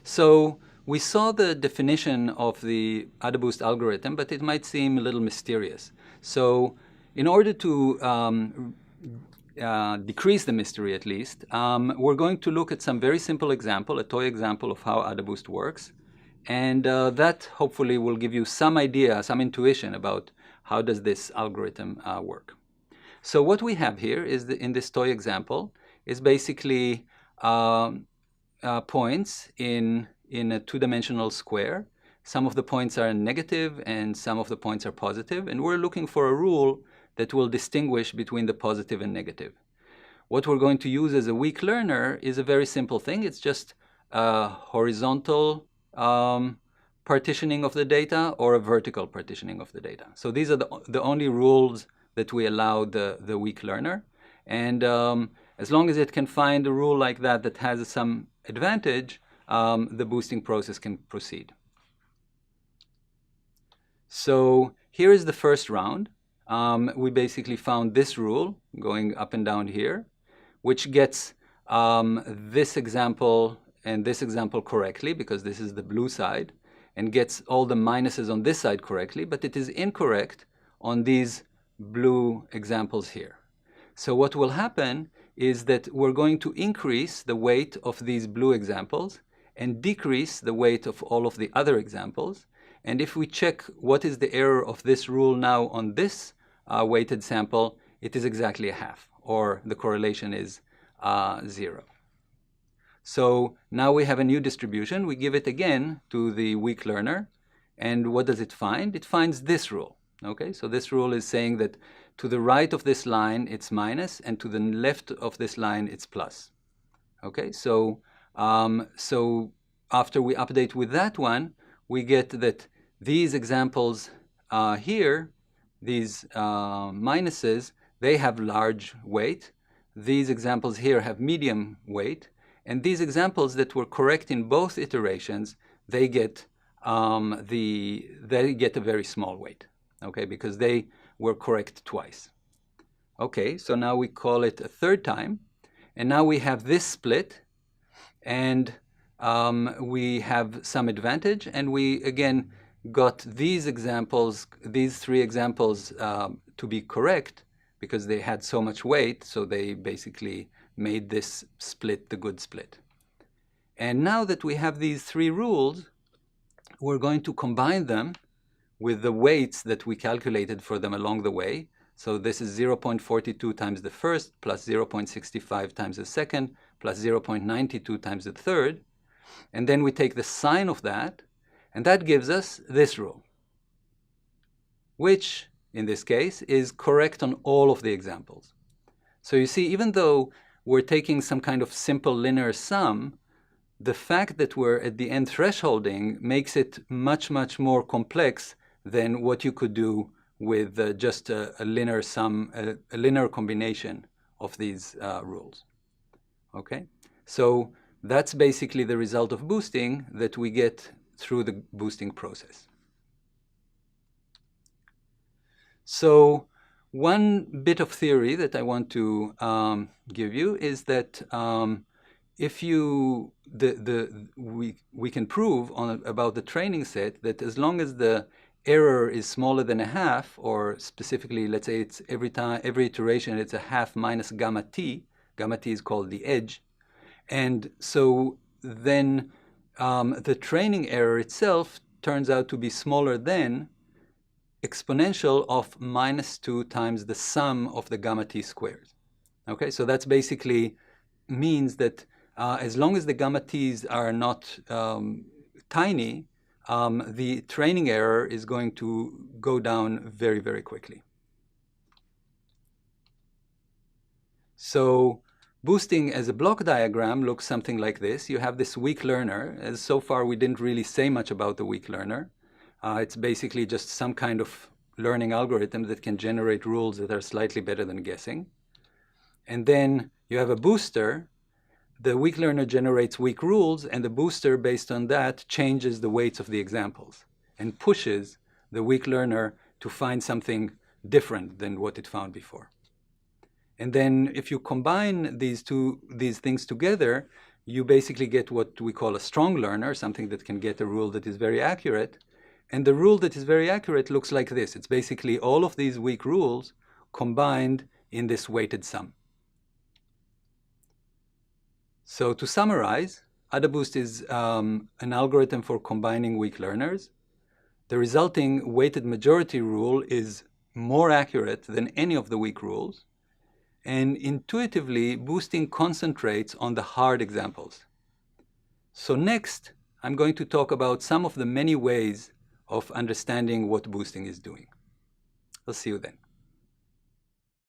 So we saw the definition of the AdaBoost algorithm, but it might seem a little mysterious. So in order to decrease the mystery at least, we're going to look at some very simple example, a toy example of how AdaBoost works. And that hopefully will give you some idea, some intuition about how does this algorithm work. So what we have here is, in this toy example, is basically points in a two-dimensional square. Some of the points are negative and some of the points are positive. And we're looking for a rule that will distinguish between the positive and negative. What we're going to use as a weak learner is a very simple thing. It's just a horizontal partitioning of the data or a vertical partitioning of the data. So these are the only rules that we allow the weak learner. And as long as it can find a rule like that that has some advantage, the boosting process can proceed. So here is the first round. We basically found this rule going up and down here, which gets this example and this example correctly, because this is the blue side, and gets all the minuses on this side correctly, but it is incorrect on these blue examples here. So what will happen is that we're going to increase the weight of these blue examples and decrease the weight of all of the other examples. And if we check what is the error of this rule now on this weighted sample, it is exactly a half, or the correlation is 0. So now we have a new distribution. We give it again to the weak learner. And what does it find? It finds this rule. Okay, so this rule is saying that to the right of this line, it's minus, and to the left of this line, it's plus. Okay, so after we update with that one, we get that these examples here, these minuses, they have large weight. These examples here have medium weight. And these examples that were correct in both iterations, they get a very small weight, okay, because they were correct twice. Okay, so now we call it a third time, and now we have this split, and we have some advantage, and we again got these examples, these three examples to be correct because they had so much weight, so they basically made this split the good split. And now that we have these three rules, we're going to combine them with the weights that we calculated for them along the way. So this is 0.42 times the first, plus 0.65 times the second, plus 0.92 times the third. And then we take the sine of that, and that gives us this rule, which in this case is correct on all of the examples. So you see, even though we're taking some kind of simple linear sum, the fact that we're at the end thresholding makes it much, much more complex than what you could do with just a linear sum, a linear combination of these rules. Okay, so that's basically the result of boosting that we get through the boosting process. So one bit of theory that I want to give you is that if you we can prove about the training set that as long as the error is smaller than a half, or specifically, let's say it's every iteration it's a half minus gamma t. Gamma t is called the edge, and so then the training error itself turns out to be smaller than exponential of -2 times the sum of the gamma t squared. Okay, so that's basically means that as long as the gamma t's are not tiny, the training error is going to go down very, very quickly. So boosting as a block diagram looks something like this. You have this weak learner. As so far, we didn't really say much about the weak learner. It's basically just some kind of learning algorithm that can generate rules that are slightly better than guessing. And then you have a booster. The weak learner generates weak rules, and the booster, based on that, changes the weights of the examples and pushes the weak learner to find something different than what it found before. And then if you combine these things together, you basically get what we call a strong learner, something that can get a rule that is very accurate. And the rule that is very accurate looks like this. It's basically all of these weak rules combined in this weighted sum. So to summarize, AdaBoost is an algorithm for combining weak learners. The resulting weighted majority rule is more accurate than any of the weak rules. And intuitively, boosting concentrates on the hard examples. So next, I'm going to talk about some of the many ways of understanding what boosting is doing. I'll see you then.